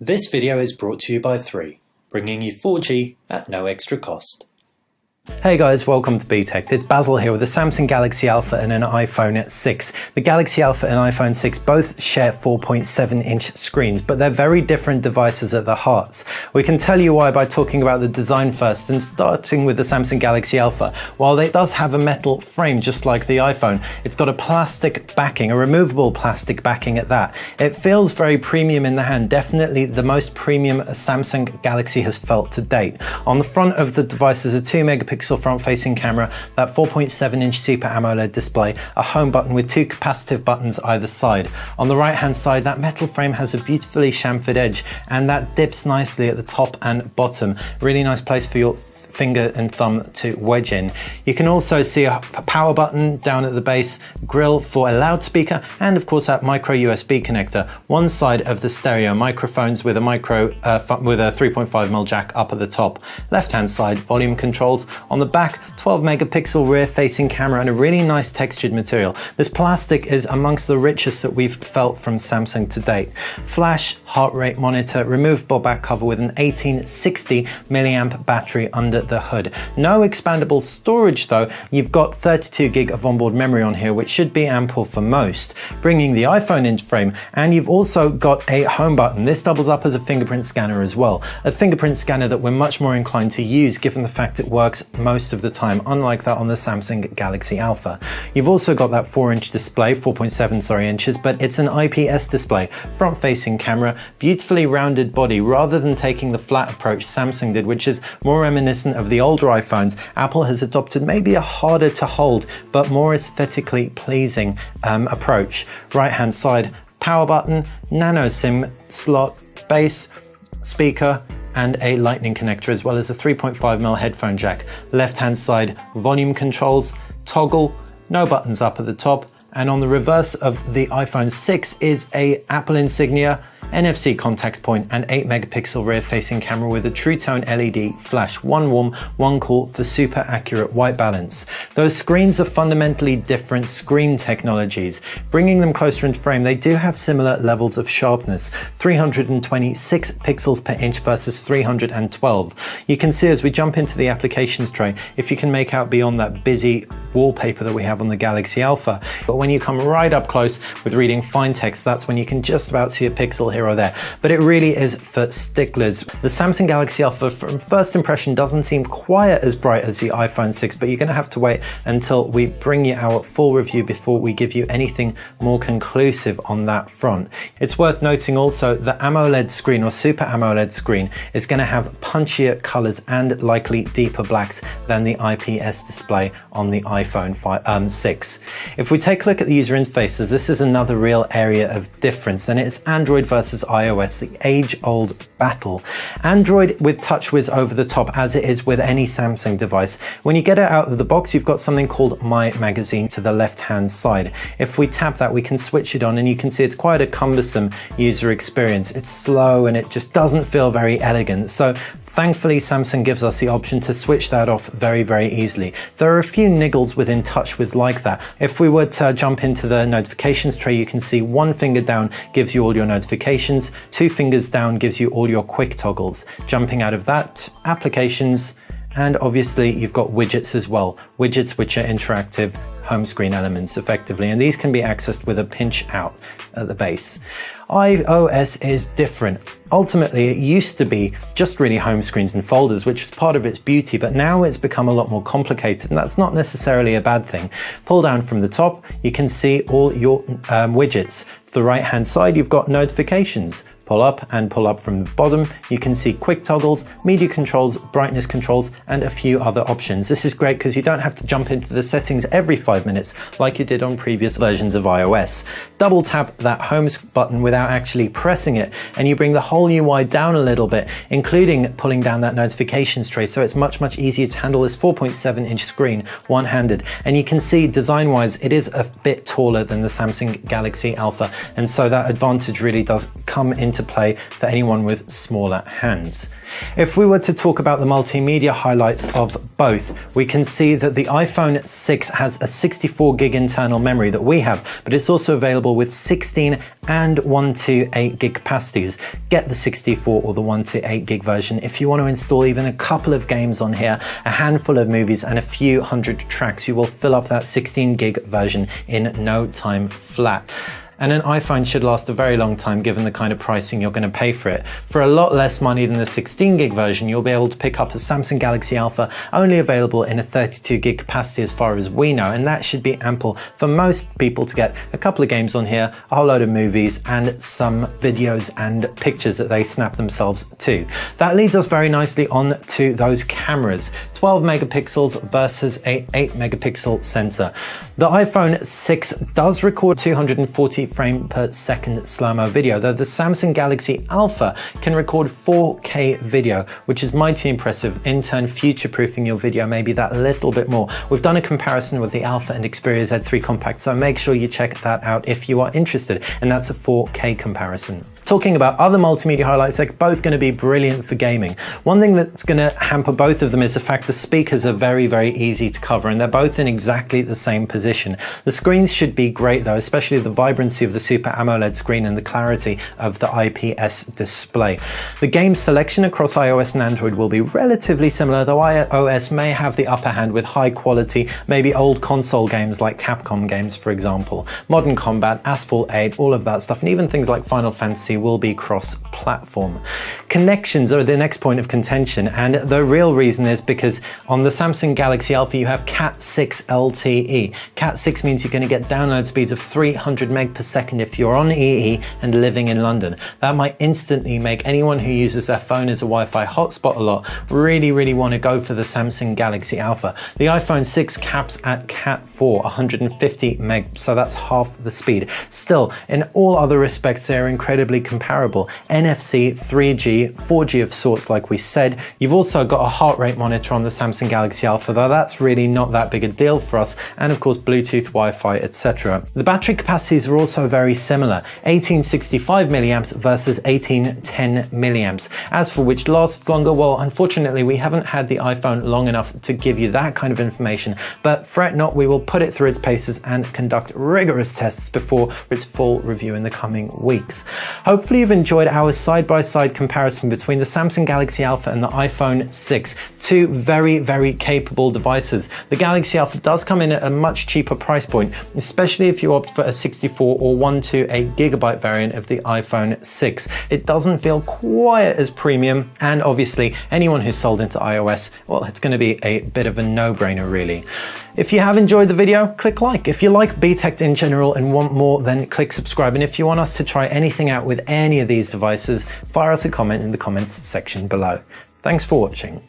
This video is brought to you by 3, bringing you 4G at no extra cost. Hey guys, welcome to BTech. It's Basil here with a Samsung Galaxy Alpha and an iPhone 6. The Galaxy Alpha and iPhone 6 both share 4.7-inch screens, but they're very different devices at their hearts. We can tell you why by talking about the design first, and starting with the Samsung Galaxy Alpha. While it does have a metal frame just like the iPhone, it's got a plastic backing, a removable plastic backing at that. It feels very premium in the hand, definitely the most premium a Samsung Galaxy has felt to date. On the front of the device is a 2-megapixel front-facing camera, that 4.7-inch Super AMOLED display, a home button with 2 capacitive buttons either side. On the right-hand side, that metal frame has a beautifully chamfered edge, and that dips nicely at the top and bottom. Really nice place for your finger and thumb to wedge in. You can also see a power button down at the base, grill for a loudspeaker, and of course that micro USB connector. One side of the stereo microphones with a 3.5mm jack up at the top. Left hand side, volume controls. On the back, 12 megapixel rear facing camera and a really nice textured material. This plastic is amongst the richest that we've felt from Samsung to date. Flash, heart rate monitor, removable back cover with an 1860 milliamp battery under the hood. No expandable storage though. You've got 32 gig of onboard memory on here, which should be ample for most, bringing the iPhone into frame. And you've also got a home button. This doubles up as a fingerprint scanner as well. A fingerprint scanner that we're much more inclined to use given the fact it works most of the time, unlike that on the Samsung Galaxy Alpha. You've also got that 4-inch display, 4.7 inches, but it's an IPS display, front-facing camera, beautifully rounded body. Rather than taking the flat approach Samsung did, which is more reminiscent of the older iPhones, Apple has adopted maybe a harder to hold but more aesthetically pleasing approach. Right hand side, power button, nano SIM slot, bass, speaker, and a lightning connector, as well as a 3.5mm headphone jack. Left hand side, volume controls, toggle, no buttons up at the top, and on the reverse of the iPhone 6 is a Apple insignia, NFC contact point, and 8 megapixel rear facing camera with a True Tone LED flash, one warm, one cool for super accurate white balance. Those screens are fundamentally different screen technologies. Bringing them closer into frame, they do have similar levels of sharpness, 326 pixels per inch versus 312. You can see as we jump into the applications tray, if you can make out beyond that busy wallpaper that we have on the Galaxy Alpha. But when you come right up close with reading fine text, that's when you can just about see a pixel here or there. But it really is for sticklers. The Samsung Galaxy Alpha from first impression doesn't seem quite as bright as the iPhone 6, but you're going to have to wait until we bring you our full review before we give you anything more conclusive on that front. It's worth noting also the AMOLED screen or Super AMOLED screen is going to have punchier colors and likely deeper blacks than the IPS display on the iPhone 6. If we take a look at the user interfaces, this is another real area of difference, and it's Android versus iOS, the age-old battle. Android with TouchWiz over the top, as it is with any Samsung device. When you get it out of the box, you've got something called My Magazine to the left-hand side. If we tap that, we can switch it on, and you can see it's quite a cumbersome user experience. It's slow and it just doesn't feel very elegant. So thankfully, Samsung gives us the option to switch that off very, very easily. There are a few niggles within TouchWiz like that. If we were to jump into the notifications tray, you can see 1 finger down gives you all your notifications, 2 fingers down gives you all your quick toggles. Jumping out of that, applications, and obviously you've got widgets as well. Widgets which are interactive home screen elements effectively, and these can be accessed with a pinch out at the base. iOS is different. Ultimately, it used to be just really home screens and folders, which was part of its beauty, but now it's become a lot more complicated, and that's not necessarily a bad thing. Pull down from the top, you can see all your widgets. To the right hand side, you've got notifications. Pull up and pull up from the bottom, you can see quick toggles, media controls, brightness controls, and a few other options. This is great because you don't have to jump into the settings every 5 minutes like you did on previous versions of iOS. Double tap that home button without actually pressing it, and you bring the whole UI down a little bit, including pulling down that notifications tray, so it's much easier to handle this 4.7-inch screen one-handed. And you can see design-wise, it is a bit taller than the Samsung Galaxy Alpha, and so that advantage really does come into play for anyone with smaller hands. If we were to talk about the multimedia highlights of both, we can see that the iPhone 6 has a 64 gig internal memory that we have, but it's also available with 16 and 128 gig capacities. Get the 64 or the 128 gig version if you want to install even a couple of games on here, a handful of movies and a few hundred tracks. You will fill up that 16 gig version in no time flat. And an iPhone should last a very long time given the kind of pricing you're going to pay for it. For a lot less money than the 16 gig version, you'll be able to pick up a Samsung Galaxy Alpha, only available in a 32 gig capacity as far as we know, and that should be ample for most people to get a couple of games on here, a whole load of movies, and some videos and pictures that they snap themselves to. That leads us very nicely on to those cameras. 12 megapixels versus a 8 megapixel sensor. The iPhone 6 does record 240 frame per second slow-mo video, though the Samsung Galaxy Alpha can record 4K video, which is mighty impressive, in turn future-proofing your video maybe that little bit more. We've done a comparison with the Alpha and Xperia Z3 Compact, so make sure you check that out if you are interested, and that's a 4K comparison. Talking about other multimedia highlights, they're both going to be brilliant for gaming. One thing that's going to hamper both of them is the fact the speakers are very, very easy to cover, and they're both in exactly the same position. The screens should be great though, especially the vibrancy of the Super AMOLED screen and the clarity of the IPS display. The game selection across iOS and Android will be relatively similar, though iOS may have the upper hand with high quality, maybe old console games like Capcom games for example. Modern Combat, Asphalt 8, all of that stuff, and even things like Final Fantasy will be cross-platform. Connections are the next point of contention, and the real reason is because on the Samsung Galaxy Alpha you have Cat6 LTE. Cat6 means you're going to get download speeds of 300 meg per second if you're on EE and living in London. That might instantly make anyone who uses their phone as a Wi-Fi hotspot a lot really want to go for the Samsung Galaxy Alpha. The iPhone 6 caps at Cat4, 150 meg, so that's half the speed. Still, in all other respects they are incredibly comparable. NFC, 3G, 4G of sorts like we said. You've also got a heart rate monitor on the Samsung Galaxy Alpha, though that's really not that big a deal for us, and of course Bluetooth, Wi-Fi, etc. The battery capacities are also very similar, 1865 milliamps versus 1810 milliamps. As for which lasts longer, well, unfortunately we haven't had the iPhone long enough to give you that kind of information, but fret not, we will put it through its paces and conduct rigorous tests before its full review in the coming weeks. Hopefully you've enjoyed our side-by-side comparison between the Samsung Galaxy Alpha and the iPhone 6, two very capable devices. The Galaxy Alpha does come in at a much cheaper price point, especially if you opt for a 64 or 128 gigabyte variant of the iPhone 6. It doesn't feel quite as premium, and obviously anyone who's sold into iOS, well, it's going to be a bit of a no-brainer really. If you have enjoyed the video, click like. If you like BTech in general and want more, then click subscribe. And if you want us to try anything out with any of these devices, fire us a comment in the comments section below. Thanks for watching.